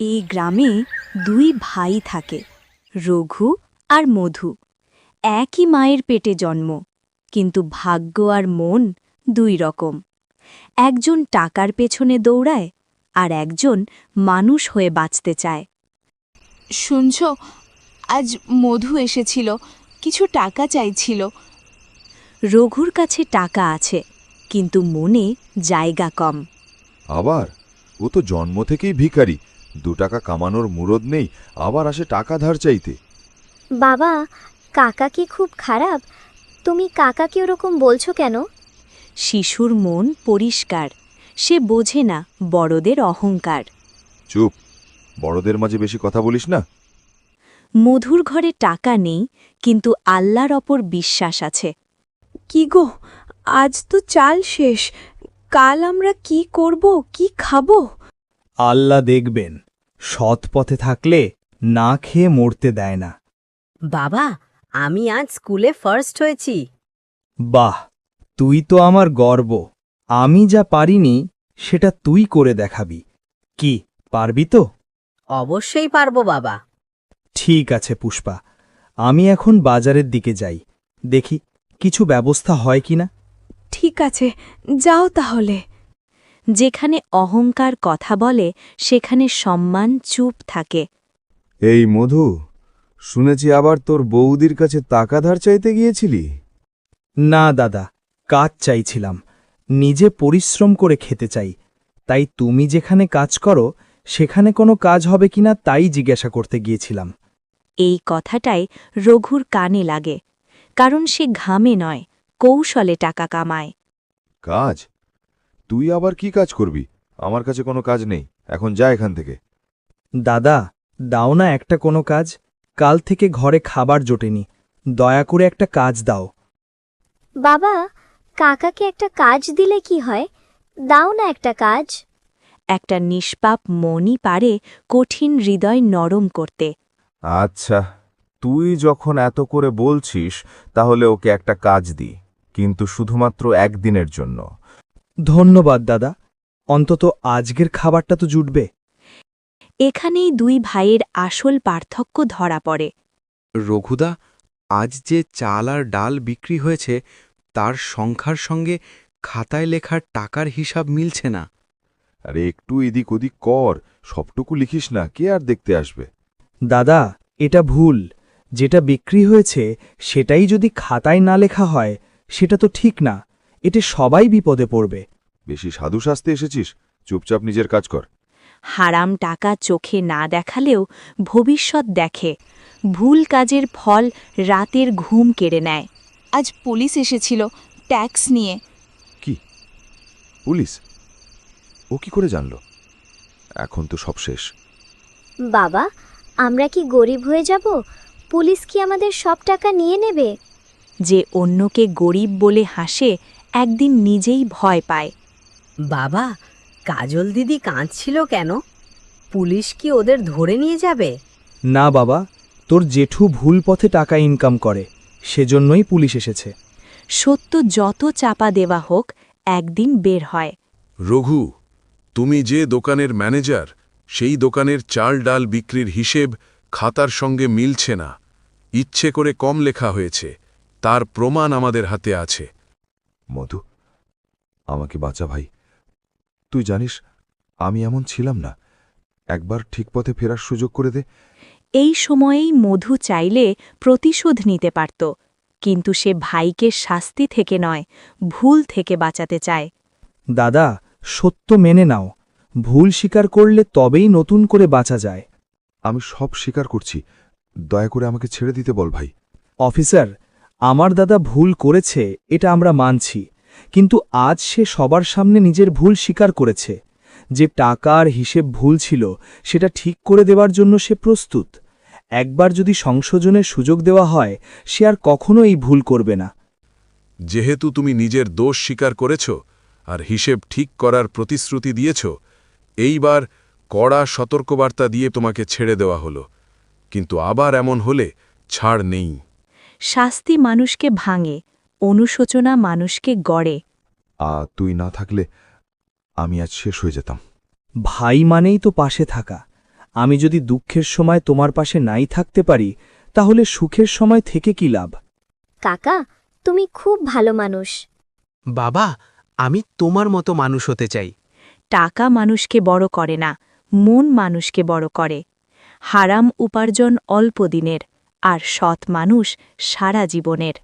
এই গ্রামে দুই ভাই থাকে, রঘু আর মধু। একই মায়ের পেটে জন্ম, কিন্তু ভাগ্য আর মন দুই রকম। একজন টাকার পেছনে দৌড়ায়, আর একজন মানুষ হয়ে বাঁচতে চায়। শুনছ, আজ মধু এসেছিল, কিছু টাকা চাইছিল। রঘুর কাছে টাকা আছে, কিন্তু মনে জায়গা কম। আবার ও তো জন্ম থেকেই ভিখারি, 2 টাকা কামানোর মুরদ নেই, আবার আসে টাকা ধার চাইতে। বাবা, কাকা কি খুব খারাপ? তুমি কাকাকে ওরকম বলছো কেন? শিশুর মন পরিষ্কার, সে বোঝে না বড়দের অহংকার। চুপ, বড়দের মাঝে বেশি কথা বলিস না। মধুর ঘরে টাকা নেই, কিন্তু আল্লাহর অপর বিশ্বাস আছে। কি গো, আজ তো চাল শেষ, কাল আমরা কি করব, কি খাবো? আল্লাহ দেখবেন, সৎ পথে থাকলে না খেয়ে মরতে দেয় না। বাবা, আমি আজ স্কুলে ফার্স্ট হয়েছি। বাহ, তুই তো আমার গর্ব। আমি যা পারিনি সেটা তুই করে দেখাবি। কি, পারবি তো? অবশ্যই পারবো বাবা। ঠিক আছে পুষ্পা, আমি এখন বাজারের দিকে যাই, দেখি কিছু ব্যবস্থা হয় কিনা। ঠিক আছে, যাও তাহলে। যেখানে অহংকার কথা বলে, সেখানে সম্মান চুপ থাকে। এই মধু, শুনেছি আবার তোর বৌদির কাছে টাকা ধার চাইতে গিয়েছিলি। না দাদা, কাজ চাইছিলাম, নিজে পরিশ্রম করে খেতে চাই। তাই তুমি যেখানে কাজ করো সেখানে কোনো কাজ হবে কিনা তাই জিজ্ঞাসা করতে গিয়েছিলাম। এই কথাটাই রঘুর কানে লাগে, কারণ সে ঘামে নয়, কৌশলে টাকা কামায়। কাজ? তুই আবার কি কাজ করবি? আমার কাছে কোনো কাজ নেই, এখন যা এখান থেকে। দাদা, দাও না একটা কোনো কাজ, কাল থেকে ঘরে খাবার জোটেনি, দয়া করে একটা কাজ দাও। বাবা, কাকাকে একটা কাজ দিলে কি হয়? দাও না একটা কাজ। একটা নিষ্পাপ মনই পারে কঠিন হৃদয় নরম করতে। আচ্ছা, তুই যখন এত করে বলছিস তাহলে ওকে একটা কাজ দি, কিন্তু শুধুমাত্র একদিনের জন্য। ধন্যবাদ দাদা, অন্তত আজকের খাবারটা তো জুটবে। এখানেই দুই ভাইয়ের আসল পার্থক্য ধরা পড়ে। রঘুদা, আজ যে চাল আর ডাল বিক্রি হয়েছে তার সংখ্যার সঙ্গে খাতায় লেখার টাকার হিসাব মিলছে না। আরে একটু এদিক ওদিক কর, সবটুকু লিখিস না, কে আর দেখতে আসবে? দাদা, এটা ভুল। যেটা বিক্রি হয়েছে সেটাই যদি খাতায় না লেখা হয় সেটা তো ঠিক না, এতে সবাই বিপদে পড়বে। বেশি সাধু সাজতে এসেছিস, চুপচাপ নিজের কাজ কর। হারাম টাকা চোখে না দেখালেও ভবিষ্যৎ দেখে। ভুল কাজের ফল রাতের ঘুম কেড়ে নেয়। আজ পুলিশ এসেছিল ট্যাক্স নিয়ে। কি? পুলিশ? ও কি করে জানল? এখন তো সব শেষ। বাবা, আমরা কি গরিব হয়ে যাব? পুলিশ কি আমাদের সব টাকা নিয়ে নেবে? যে অন্যকে গরিব বলে হাসে, একদিন নিজেই ভয় পায়। বাবা, কাজল দিদি কাঁদছিল কেন? পুলিশ কি ওদের ধরে নিয়ে যাবে? না বাবা, তোর জেঠু ভুল পথে টাকা ইনকাম করে, সেজন্যই পুলিশ এসেছে। সত্য যত চাপা দেওয়া হোক, একদিন বের হয়। রঘু, তুমি যে দোকানের ম্যানেজার, সেই দোকানের চাল ডাল বিক্রির হিসেব খাতার সঙ্গে মিলছে না। ইচ্ছে করে কম লেখা হয়েছে, তার প্রমাণ আমাদের হাতে আছে। মধু, আমাকে বাঁচা ভাই। তুই জানিস আমি এমন ছিলাম না, একবার ঠিক পথে ফেরার সুযোগ করে দে। এই সময়েই মধু চাইলে প্রতিশোধ নিতে পারত, কিন্তু সে ভাইকে শাস্তি থেকে নয়, ভুল থেকে বাঁচাতে চায়। দাদা, সত্য মেনে নাও, ভুল স্বীকার করলে তবেই নতুন করে বাঁচা যায়। আমি সব স্বীকার করছি, দয়া করে আমাকে ছেড়ে দিতে বল ভাই। অফিসার, আমার দাদা ভুল করেছে এটা আমরা মানছি, কিন্তু আজ সে সবার সামনে নিজের ভুল স্বীকার করেছে। যে টাকার হিসেব ভুল ছিল সেটা ঠিক করে দেওয়ার জন্য সে প্রস্তুত। একবার যদি সংশোধনের সুযোগ দেওয়া হয়, সে আর কখনো এই ভুল করবে না। যেহেতু তুমি নিজের দোষ স্বীকার করেছ আর হিসেব ঠিক করার প্রতিশ্রুতি দিয়েছ, এইবার কড়া সতর্কবার্তা দিয়ে তোমাকে ছেড়ে দেওয়া হলো, কিন্তু আবার এমন হলে ছাড় নেই। শাস্তি মানুষকে ভাঙে, অনুশোচনা মানুষকে গড়ে। তুই না থাকলে আমি আজ শেষ হয়ে যেতাম। ভাই মানেই তো পাশে থাকা, আমি যদি দুঃখের সময় তোমার পাশে নাই থাকতে পারি তাহলে সুখের সময় থেকে কি লাভ? কাকা তুমি খুব ভালো মানুষ। বাবা, আমি তোমার মতো মানুষ হতে চাই। টাকা মানুষকে বড় করে না, মন মানুষকে বড় করে। হারাম উপার্জন অল্প দিনের, আর সৎ মানুষ সারা জীবনের।